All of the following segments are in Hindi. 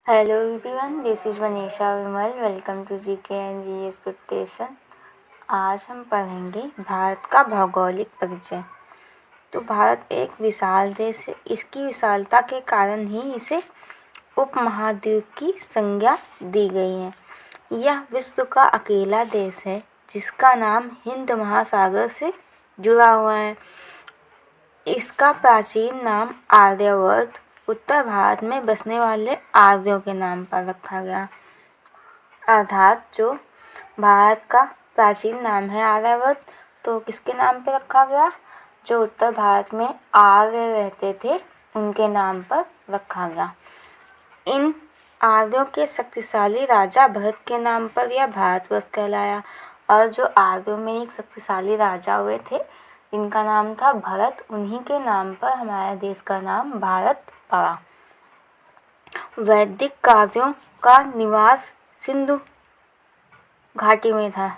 Hello everyone, this is Manisha Vimal. Welcome to GK and GS preparation. आज हम पढ़ेंगे भारत का भौगोलिक परिचय। तो भारत एक विशाल देश है। इसकी विशालता के कारण ही इसे उपमहाद्वीप की संज्ञा दी गई है। यह विश्व का अकेला देश है जिसका नाम हिंद महासागर से जुड़ा हुआ है। इसका प्राचीन नाम आर्यवर्त उत्तर भारत में बसने वाले आर्यों के नाम पर रखा गया। अर्थात जो भारत का प्राचीन नाम है आर्यवर्त, तो किसके नाम पर रखा गया? जो उत्तर भारत में आर्य रहते थे उनके नाम पर रखा गया। इन आर्यों के शक्तिशाली राजा भरत के नाम पर यह भारतवर्ष कहलाया। और जो आर्यों में एक शक्तिशाली राजा हुए थे, इनका नाम था भरत, उन्हीं के नाम पर हमारे देश का नाम भारत पड़ा। वैदिक काव्यों का निवास सिंधु घाटी में था।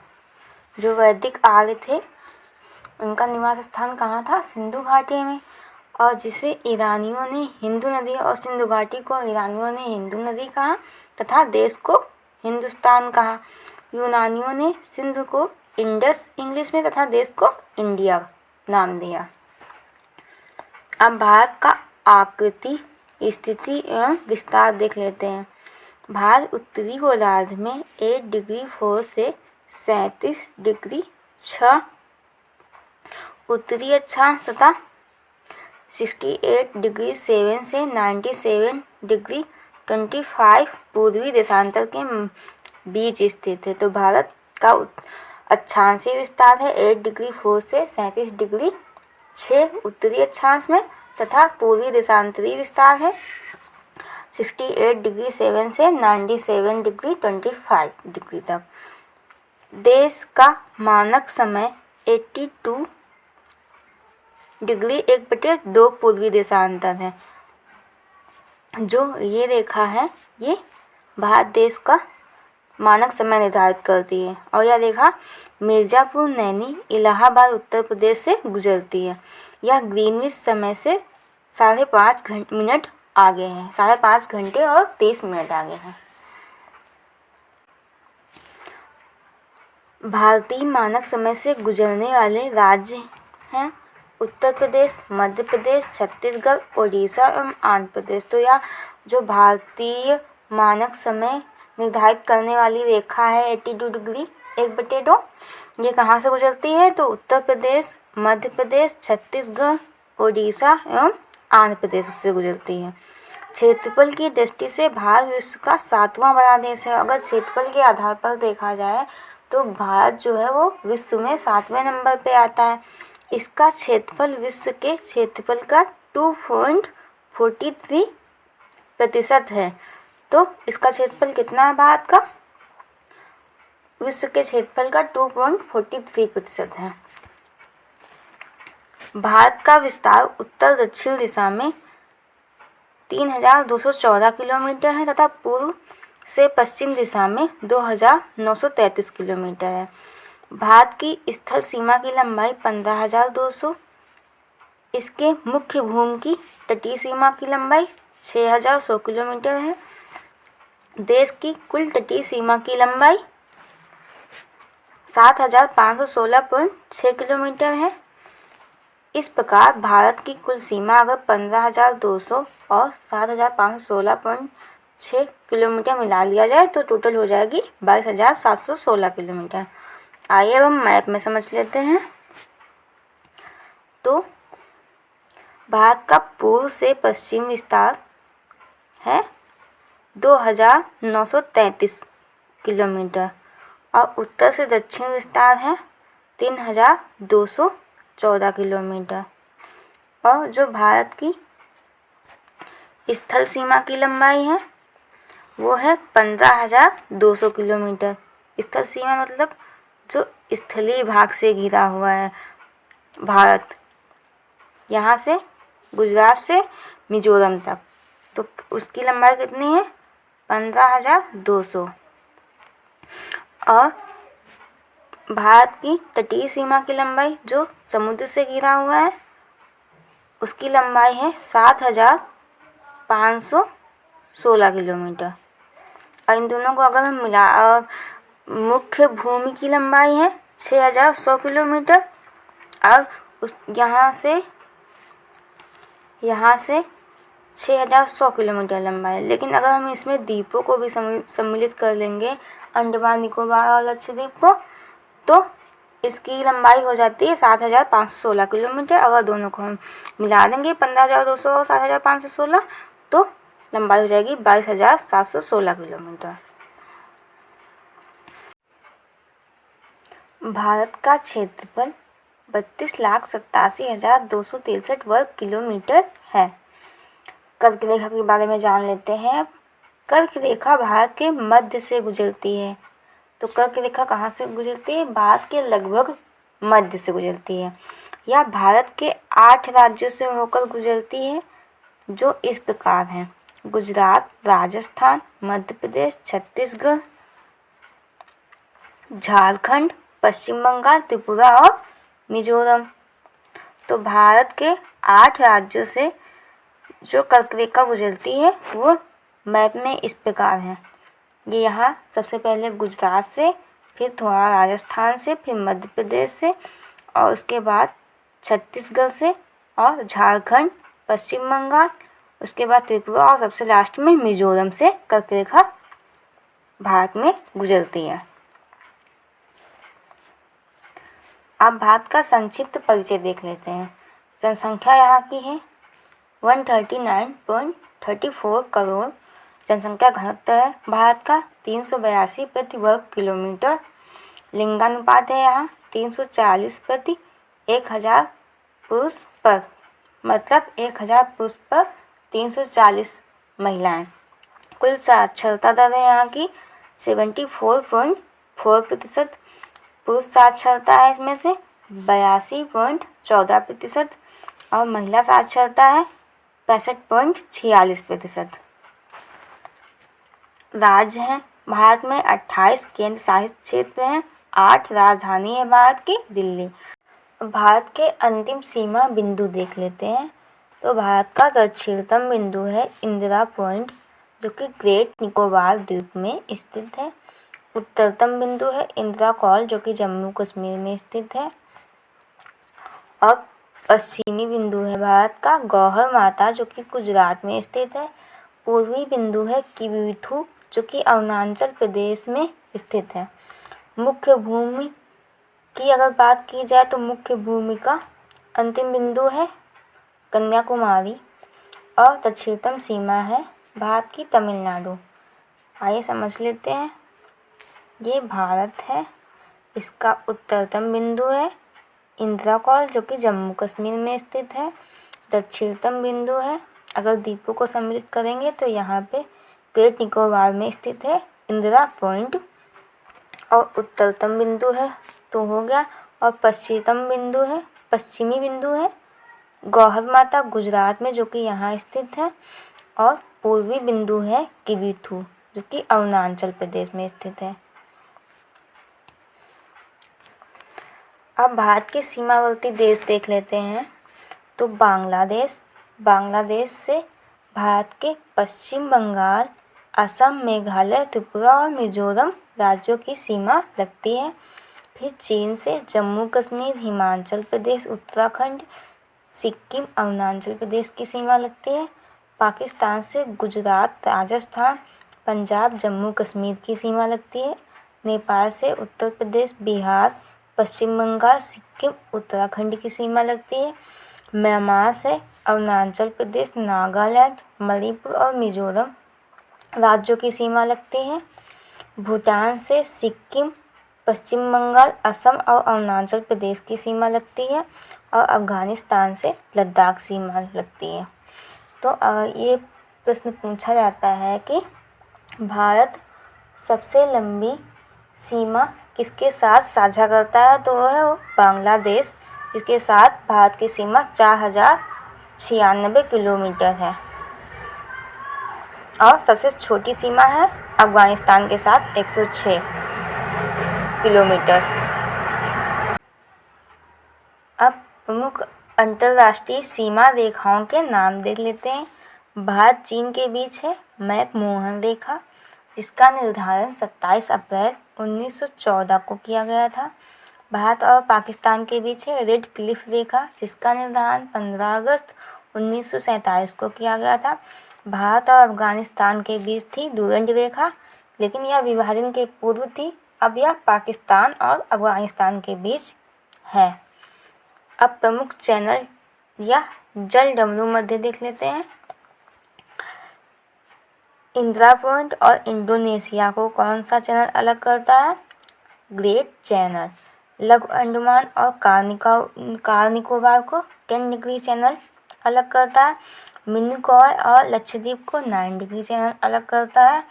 जो वैदिक आर्य थे उनका निवास स्थान कहाँ था? सिंधु घाटी में। और जिसे ईरानियों ने हिंदू नदी, और सिंधु घाटी को ईरानियों ने हिंदू नदी कहा तथा देश को हिंदुस्तान कहा। यूनानियों ने सिंधु को इंडस इंग्लिश में तथा देश को इंडिया नाम दिया। अब भारत का आकृति, स्थिति एवं विस्तार देख लेते हैं। भारत उत्तरी गोलार्ध में 8 डिग्री 4 से 37 डिग्री 6 उत्तरी अक्षांश तथा 68 डिग्री 7 से 97 डिग्री 25 पूर्वी देशांतर के बीच स्थित है। तो भारत का अक्षांशीय विस्तार है 8 डिग्री 4 से 37 डिग्री 6 उत्तरी अक्षांश में, तथा पूर्वी देशांतरी विस्तार है 68 डिग्री 7 से 97 डिग्री 25 डिग्री तक। देश का मानक समय 82 डिग्री 1/2 पूर्वी देशांतर है। जो ये रेखा है ये भारत देश का मानक समय निर्धारित करती है। और यह रेखा मिर्ज़ापुर, नैनी, इलाहाबाद, उत्तर प्रदेश से गुजरती है। यह ग्रीनविच समय से 5.5 मिनट आगे है, 5.5 घंटे और 30 मिनट आगे है। भारतीय मानक समय से गुजरने वाले राज्य हैं उत्तर प्रदेश, मध्य प्रदेश, छत्तीसगढ़, उड़ीसा एवं आंध्र प्रदेश। तो यह जो भारतीय मानक समय निर्धारित करने वाली रेखा है 82 डिग्री 1/2, ये कहाँ से गुजरती है? तो उत्तर प्रदेश, मध्य प्रदेश, छत्तीसगढ़, उड़ीसा एवं आंध्र प्रदेश उससे गुजरती है। क्षेत्रफल की दृष्टि से भारत विश्व का 7वां बड़ा देश है। अगर क्षेत्रफल के आधार पर देखा जाए तो भारत जो है वो विश्व में 7वें नंबर पे आता है। इसका क्षेत्रफल विश्व के क्षेत्रफल का 2.43% है। तो इसका क्षेत्रफल कितना है भारत का? विश्व के क्षेत्रफल का 2.43% है। भारत का विस्तार उत्तर दक्षिण दिशा में 3214 किलोमीटर है तथा पूर्व से पश्चिम दिशा में 2933 किलोमीटर है। भारत की स्थल सीमा की लंबाई 15,200। इसके मुख्य भूमि की तटीय सीमा की लंबाई 6,100 किलोमीटर है। देश की कुल तटीय सीमा की लंबाई 7,516.6 किलोमीटर है। इस प्रकार भारत की कुल सीमा अगर 15,200 और 7,516.6 किलोमीटर मिला लिया जाए तो टोटल हो जाएगी 22,716 किलोमीटर। आइए अब हम मैप में समझ लेते हैं। तो भारत का पूर्व से पश्चिम विस्तार है 2,933 किलोमीटर और उत्तर से दक्षिण विस्तार है 3,214 किलोमीटर। और जो भारत की स्थल सीमा की लंबाई है वो है 15,200 किलोमीटर। स्थल सीमा मतलब जो स्थलीय भाग से घिरा हुआ है भारत, यहाँ से गुजरात से मिजोरम तक, तो उसकी लंबाई कितनी है? 15,200। और भारत की तटीय सीमा की लंबाई जो समुद्र से घिरा हुआ है उसकी लंबाई है 7,500 16 किलोमीटर। और इन दोनों को अगर हम मिला, मुख्य भूमि की लंबाई है 6100 किलोमीटर। अब उस यहाँ से 6100 किलोमीटर लंबा है। लेकिन अगर हम इसमें द्वीपों को भी सम्मिलित कर लेंगे, अंडमान निकोबार और लक्षद्वीप को, तो इसकी लंबाई हो जाती है 7516 किलोमीटर। अगर दोनों को हम मिला देंगे 15200 और 7516, तो लंबाई हो जाएगी 22716 किलोमीटर। भारत का क्षेत्रफल 32,87,263 वर्ग किलोमीटर है। कर्क रेखा के बारे में जान लेते हैं। कर्क रेखा भारत के मध्य से गुजरती है। तो कर्क रेखा कहाँ से गुजरती है? भारत के लगभग मध्य से गुजरती है। यह भारत के 8 राज्यों से होकर गुजरती है, जो इस प्रकार हैं: गुजरात, राजस्थान, मध्य प्रदेश, छत्तीसगढ़, झारखंड, पश्चिम बंगाल, त्रिपुरा और मिजोरम। तो भारत के 8 राज्यों से जो कर्क रेखा गुजरती है वो मैप में इस प्रकार है। ये यहाँ सबसे पहले गुजरात से, फिर थोड़ा राजस्थान से, फिर मध्य प्रदेश से, और उसके बाद छत्तीसगढ़ से और झारखंड, पश्चिम बंगाल, उसके बाद त्रिपुरा और सबसे लास्ट में मिजोरम से कर्क रेखा भारत में गुजरती है। अब भारत का संक्षिप्त परिचय देख लेते हैं। जनसंख्या यहाँ की है 139.34 करोड़। जनसंख्या घनत्व है भारत का 382 प्रति वर्ग किलोमीटर। लिंगानुपात है यहाँ 340 प्रति 1000 पुरुष पर, मतलब 1000 पुरुष पर 340 महिलाएं। कुल साक्षरता दर है यहाँ की 74.4%। पुरुष साक्षरता है इसमें से 82.14% और महिला साक्षरता है 65.46%। राज्य हैं भारत में 28 केंद्र शासित क्षेत्र हैं, 8 राजधानी है भारत की दिल्ली। भारत के अंतिम सीमा बिंदु देख लेते हैं। तो भारत का दक्षिणतम बिंदु है इंदिरा पॉइंट, जो कि ग्रेट निकोबार द्वीप में स्थित है। उत्तरतम बिंदु है इंदिरा कॉल, जो कि जम्मू कश्मीर में स्थित है। और पश्चिमी बिंदु है भारत का गौहर माता, जो कि गुजरात में स्थित है। पूर्वी बिंदु है किवीथू, जो कि अरुणाचल प्रदेश में स्थित है। मुख्य भूमि की अगर बात की जाए तो मुख्य भूमि का अंतिम बिंदु है कन्याकुमारी और दक्षिणतम सीमा है भारत की तमिलनाडु। आइए समझ लेते हैं। ये भारत है, इसका उत्तरतम बिंदु है इंदिरा कॉल, जो कि जम्मू कश्मीर में स्थित है। दक्षिणतम बिंदु है, अगर द्वीपों को सम्मिलित करेंगे तो यहाँ पे ग्रेट निकोबार में स्थित है इंदिरा पॉइंट। और उत्तरतम बिंदु है तो हो गया, और पश्चिमी बिंदु है गौहर माता गुजरात में, जो कि यहाँ स्थित है। और पूर्वी बिंदु है किवीथू, जो कि अरुणाचल प्रदेश में स्थित है। अब भारत के सीमावर्ती देश देख लेते हैं। तो बांग्लादेश से भारत के पश्चिम बंगाल, असम, मेघालय, त्रिपुरा और मिजोरम राज्यों की सीमा लगती है। फिर चीन से जम्मू कश्मीर, हिमाचल प्रदेश, उत्तराखंड, सिक्किम, अरुणाचल प्रदेश की सीमा लगती है। पाकिस्तान से गुजरात, राजस्थान, पंजाब, जम्मू कश्मीर की सीमा लगती है। नेपाल से उत्तर प्रदेश, बिहार, पश्चिम बंगाल, सिक्किम, उत्तराखंड की सीमा लगती है। म्यांमार से अरुणाचल प्रदेश, नागालैंड, मणिपुर और मिजोरम राज्यों की सीमा लगती है। भूटान से सिक्किम, पश्चिम बंगाल, असम और अरुणाचल प्रदेश की सीमा लगती है। और अफगानिस्तान से लद्दाख सीमा लगती है। तो ये प्रश्न पूछा जाता है कि भारत सबसे लंबी सीमा किसके साथ साझा करता है, तो वह है बांग्लादेश, जिसके साथ भारत की सीमा 4096 किलोमीटर है। और सबसे छोटी सीमा है अफगानिस्तान के साथ 106 किलोमीटर। अब प्रमुख अंतर्राष्ट्रीय सीमा रेखाओं के नाम देख लेते हैं। भारत चीन के बीच है मैकमोहन रेखा, जिसका निर्धारण 27 अप्रैल 1914 को किया गया था। भारत और पाकिस्तान के बीच है रेड क्लिफ रेखा, जिसका निर्धारण 15 अगस्त 1947 को किया गया था। भारत और अफगानिस्तान के बीच थी डूरंड रेखा, लेकिन यह विभाजन के पूर्व थी। अब यह पाकिस्तान और अफगानिस्तान के बीच है। अब प्रमुख चैनल या जल डमरू मध्य देख लेते हैं। इंदिरा पॉइंट और इंडोनेशिया को कौन सा चैनल अलग करता है? Great channel. लघु अंडमान और कार निकोबार को 10 डिग्री चैनल अलग करता है। मिनिकॉय और लक्षद्वीप को 9 डिग्री चैनल अलग करता है।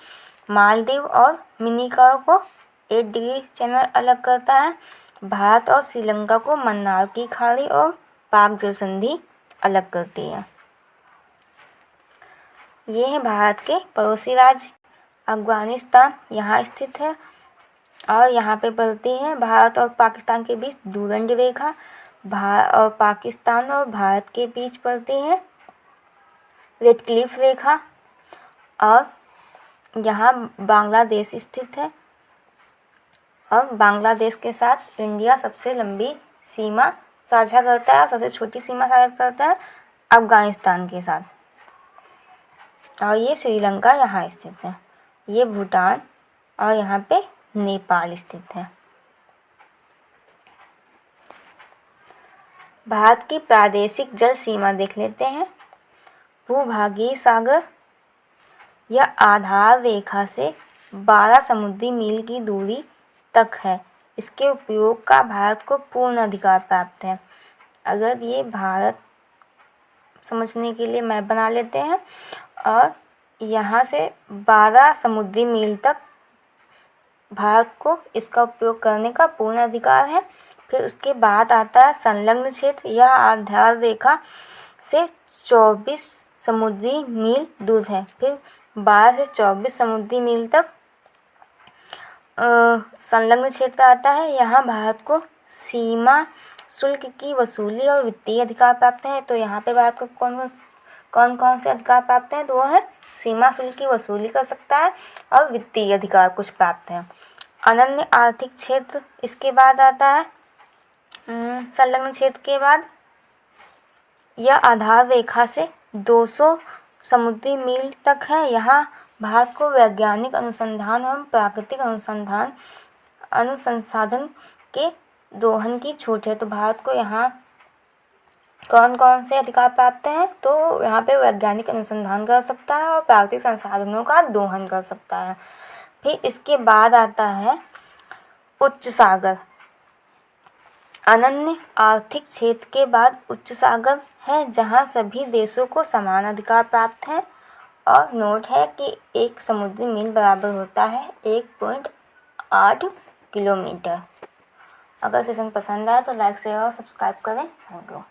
मालदीव और मिनिकॉय को 8 डिग्री चैनल अलग करता है। भारत और श्रीलंका को मन्नार की खाड़ी और पाक जल संधि अलग करती है। ये हैं भारत के पड़ोसी राज्य। अफगानिस्तान यहाँ स्थित है और यहाँ पे पड़ती है भारत और पाकिस्तान के बीच डूरंड रेखा। और पाकिस्तान और भारत के बीच पड़ती है रेड क्लिफ रेखा। और यहाँ बांग्लादेश स्थित है और बांग्लादेश के साथ इंडिया सबसे लंबी सीमा साझा करता है और सबसे छोटी सीमा साझा करता है अफगानिस्तान के साथ। और ये श्रीलंका यहाँ स्थित है। ये भूटान और यहाँ पे नेपाल स्थित है। भारत की प्रादेशिक जल सीमा देख लेते हैं। भूभागीय सागर यह आधार रेखा से 12 समुद्री मील की दूरी तक है। इसके उपयोग का भारत को पूर्ण अधिकार प्राप्त है। अगर ये भारत समझने के लिए मैप बना लेते हैं और यहाँ से 12 समुद्री मील तक भारत को इसका उपयोग करने का पूर्ण अधिकार है। फिर उसके बाद आता है संलग्न क्षेत्र। यह आधार रेखा से 24 समुद्री मील दूर है। फिर 12 से 24 समुद्री मील तक संलग्न क्षेत्र आता है। यहाँ भारत को सीमा शुल्क की वसूली और वित्तीय अधिकार प्राप्त है। तो यहाँ पे भारत को कौन कौन से अधिकार प्राप्त हैं? तो वो है सीमा शुल्क की वसूली कर सकता है और वित्तीय अधिकार कुछ प्राप्त है। अनन्य आर्थिक क्षेत्र इसके बाद आता है। संलग्न क्षेत्र के बाद यह आधार रेखा से 200 समुद्री मील तक है। यहाँ भारत को वैज्ञानिक अनुसंधान एवं प्राकृतिक अनुसंधान के दोहन की छूट है। तो भारत को यहाँ कौन कौन से अधिकार प्राप्त हैं? तो यहाँ पे वैज्ञानिक अनुसंधान कर सकता है और प्राकृतिक संसाधनों का दोहन कर सकता है। फिर इसके बाद आता है उच्च सागर। अनन्य आर्थिक क्षेत्र के बाद उच्च सागर है, जहाँ सभी देशों को समान अधिकार प्राप्त है। और नोट है कि 1 समुद्री मील बराबर होता है 1.8 किलोमीटर। अगर सेशन पसंद आए तो लाइक शेयर और सब्सक्राइब करें। Thank you.